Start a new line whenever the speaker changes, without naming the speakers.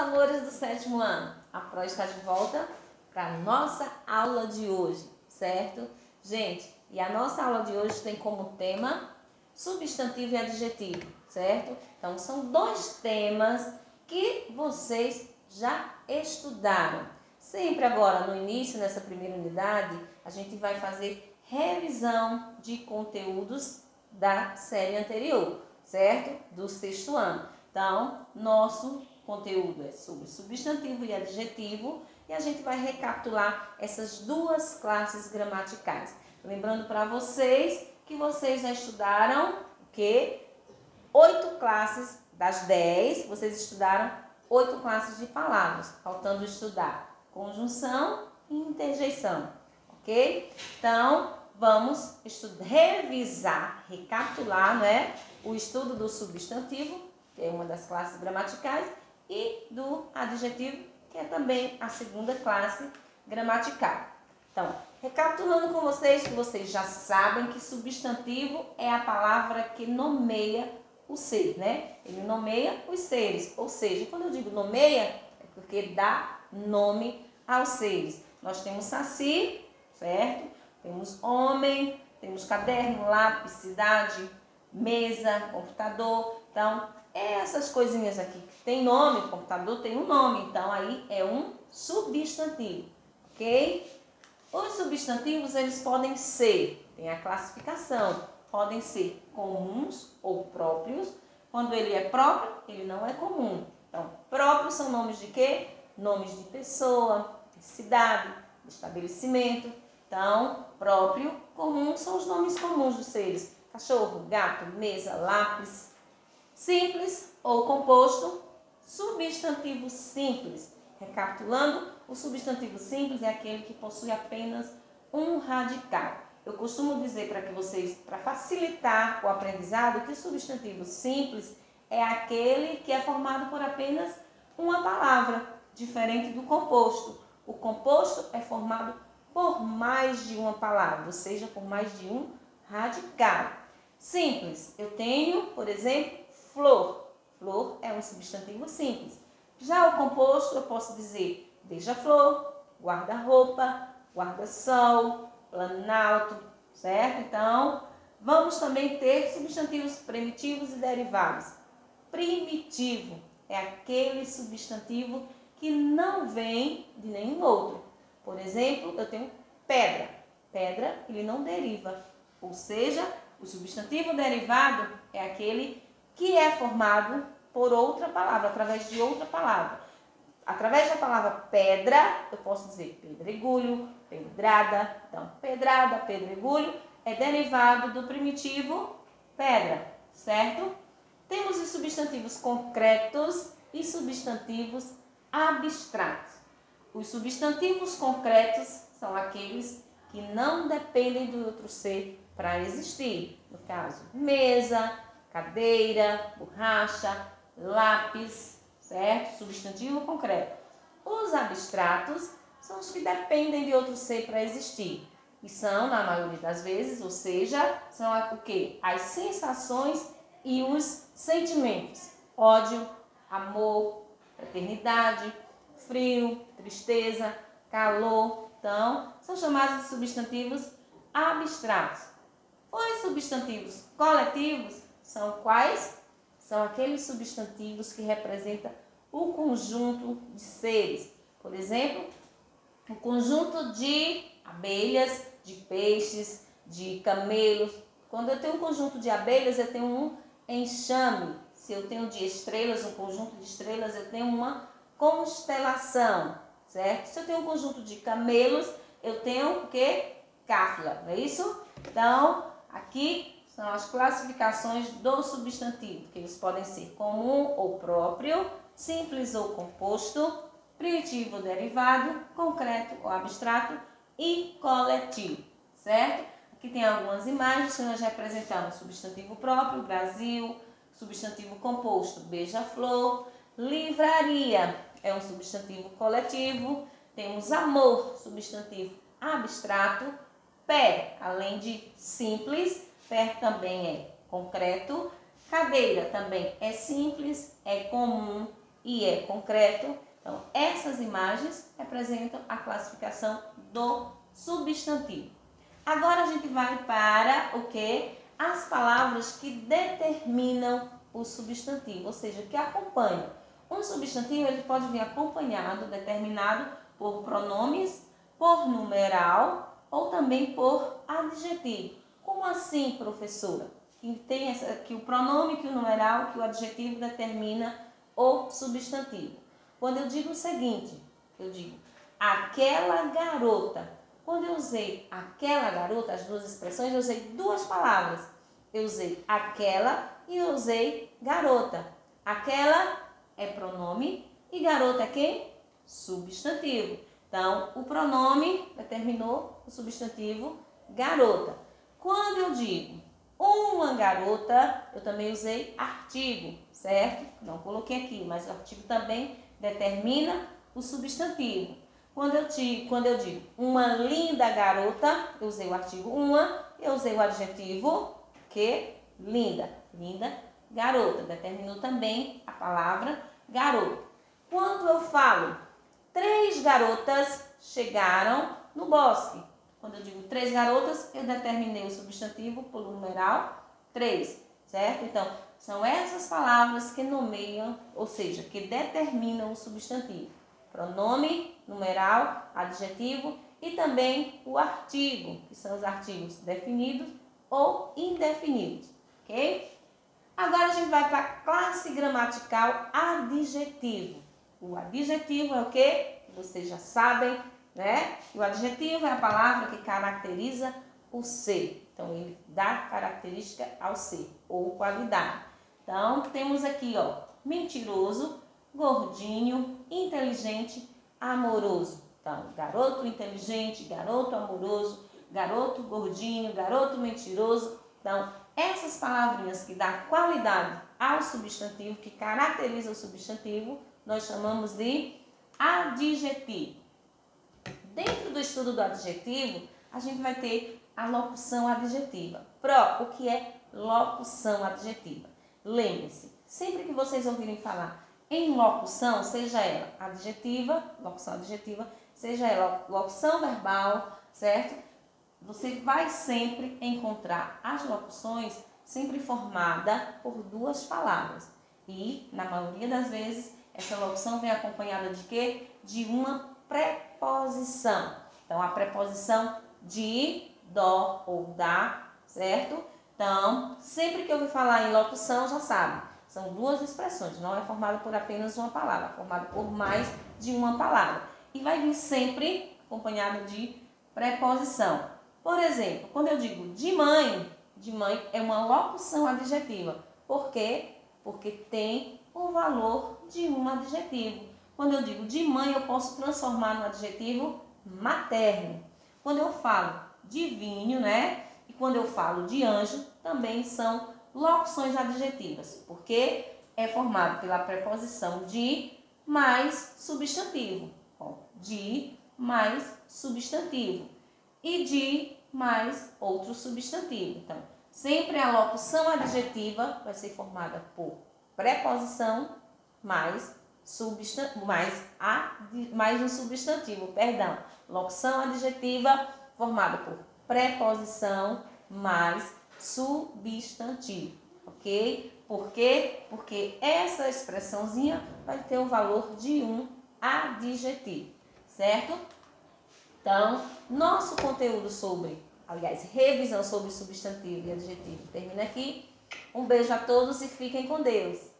amores do 7º ano, a Pro está de volta para a nossa aula de hoje, certo? Gente, e a nossa aula de hoje tem como tema substantivo e adjetivo, certo? Então, são dois temas que vocês já estudaram. Sempre agora, no início, nessa primeira unidade, a gente vai fazer revisão de conteúdos da série anterior, certo? Do 6º ano. Então, nosso conteúdo é sobre substantivo e adjetivo e a gente vai recapitular essas duas classes gramaticais. Lembrando para vocês que vocês já estudaram o quê? 8 classes das 10, vocês estudaram 8 classes de palavras, faltando estudar conjunção e interjeição, ok? Então, vamos revisar, recapitular, né, o estudo do substantivo, que é uma das classes gramaticais, e do adjetivo, que é também a segunda classe gramatical. Então, recapitulando com vocês, que vocês já sabem que substantivo é a palavra que nomeia o ser, né? Ele nomeia os seres, ou seja, quando eu digo nomeia, é porque dá nome aos seres. Nós temos saci, certo? Temos homem, temos caderno, lápis, cidade, mesa, computador. Então, essas coisinhas aqui que tem nome, o computador tem um nome, então aí é um substantivo, ok? Os substantivos, eles podem ser, tem a classificação, podem ser comuns ou próprios. Quando ele é próprio, ele não é comum. Então, próprios são nomes de quê? Nomes de pessoa, de cidade, de estabelecimento. Então, próprio, comum são os nomes comuns dos seres. Cachorro, gato, mesa, lápis. Simples ou composto, substantivo simples. Recapitulando, o substantivo simples é aquele que possui apenas um radical. Eu costumo dizer para que vocês, para facilitar o aprendizado, que o substantivo simples é aquele que é formado por apenas uma palavra, diferente do composto. O composto é formado por mais de uma palavra, ou seja, por mais de um radical. Simples, eu tenho, por exemplo, flor. Flor é um substantivo simples. Já o composto, eu posso dizer beija-flor, guarda-roupa, guarda-sol, planalto, certo? Então, vamos também ter substantivos primitivos e derivados. Primitivo é aquele substantivo que não vem de nenhum outro. Por exemplo, eu tenho pedra. Pedra, ele não deriva. Ou seja, o substantivo derivado é aquele que é formado por outra palavra, através de outra palavra. Através da palavra pedra, eu posso dizer pedregulho, pedrada. Então, pedrada, pedregulho é derivado do primitivo pedra, certo? Temos os substantivos concretos e substantivos abstratos. Os substantivos concretos são aqueles que não dependem do outro ser para existir. No caso, mesa, cadeira, borracha, lápis, certo? Substantivo concreto. Os abstratos são os que dependem de outro ser para existir. E são, na maioria das vezes, ou seja, são o quê? As sensações e os sentimentos. Ódio, amor, fraternidade, frio, tristeza, calor. Então, são chamados de substantivos abstratos. Os substantivos coletivos são quais? São aqueles substantivos que representam o conjunto de seres. Por exemplo, o conjunto de abelhas, de peixes, de camelos. Quando eu tenho um conjunto de abelhas, eu tenho um enxame. Se eu tenho de estrelas, um conjunto de estrelas, eu tenho uma constelação, certo? Se eu tenho um conjunto de camelos, eu tenho o quê? Cáfila, não é isso? Então, aqui são as classificações do substantivo, que eles podem ser comum ou próprio, simples ou composto, primitivo ou derivado, concreto ou abstrato e coletivo, certo? Aqui tem algumas imagens que nós representamos: substantivo próprio, Brasil, substantivo composto, beija-flor, livraria é um substantivo coletivo, temos amor, substantivo abstrato, pé, além de simples, pé também é concreto, cadeira também é simples, é comum, e é concreto. Então, essas imagens representam a classificação do substantivo. Agora a gente vai para o quê? As palavras que determinam o substantivo, ou seja, que acompanham. Um substantivo ele pode vir acompanhado, determinado por pronomes, por numeral ou também por adjetivo. Como assim, professora? Que o pronome, que o numeral, que o adjetivo determina o substantivo. Quando eu digo o seguinte, eu digo aquela garota. Quando eu usei aquela garota, as duas expressões, eu usei duas palavras. Eu usei aquela e eu usei garota. Aquela é pronome e garota é quem? Substantivo. Então, o pronome determinou o substantivo garota. Quando eu digo uma garota, eu também usei artigo, certo? Não coloquei aqui, mas o artigo também determina o substantivo. Quando eu digo uma linda garota, eu usei o artigo uma, eu usei o adjetivo que? Linda. Linda garota. Determinou também a palavra garota. Quando eu falo 3 garotas chegaram no bosque. Quando eu digo 3 garotas, eu determinei o substantivo por numeral 3, certo? Então, são essas palavras que nomeiam, ou seja, que determinam o substantivo. Pronome, numeral, adjetivo e também o artigo, que são os artigos definidos ou indefinidos, ok? Agora a gente vai para a classe gramatical adjetivo. O adjetivo é o quê? Vocês já sabem, né? O adjetivo é a palavra que caracteriza o ser. Então, ele dá característica ao ser ou qualidade. Então, temos aqui, ó, mentiroso, gordinho, inteligente, amoroso. Então, garoto inteligente, garoto amoroso, garoto gordinho, garoto mentiroso. Então, essas palavrinhas que dão qualidade ao substantivo, que caracteriza o substantivo, nós chamamos de adjetivo. Dentro do estudo do adjetivo, a gente vai ter a locução adjetiva. O que é locução adjetiva? Lembre-se, sempre que vocês ouvirem falar em locução, seja ela adjetiva, locução adjetiva, seja ela locução verbal, certo? Você vai sempre encontrar as locuções sempre formada por 2 palavras. E, na maioria das vezes, essa locução vem acompanhada de quê? De uma preposição. Então, a preposição de, do ou da, certo? Então, sempre que eu ouvir falar em locução, já sabe. São 2 expressões, não é formada por apenas uma palavra, é formada por mais de uma palavra. E vai vir sempre acompanhado de preposição. Por exemplo, quando eu digo de mãe é uma locução adjetiva. Por quê? Porque tem o valor de um adjetivo. Quando eu digo de mãe, eu posso transformar no adjetivo materno. Quando eu falo de vinho, né? E quando eu falo de anjo, também são locuções adjetivas. Porque é formado pela preposição de mais substantivo. De mais substantivo. E de mais outro substantivo. Então, sempre a locução adjetiva vai ser formada por preposição mais um substantivo, perdão. Locução adjetiva formada por preposição mais substantivo, ok? Por quê? Porque essa expressãozinha vai ter o valor de um adjetivo, certo? Então, nosso conteúdo revisão sobre substantivo e adjetivo termina aqui. Um beijo a todos e fiquem com Deus.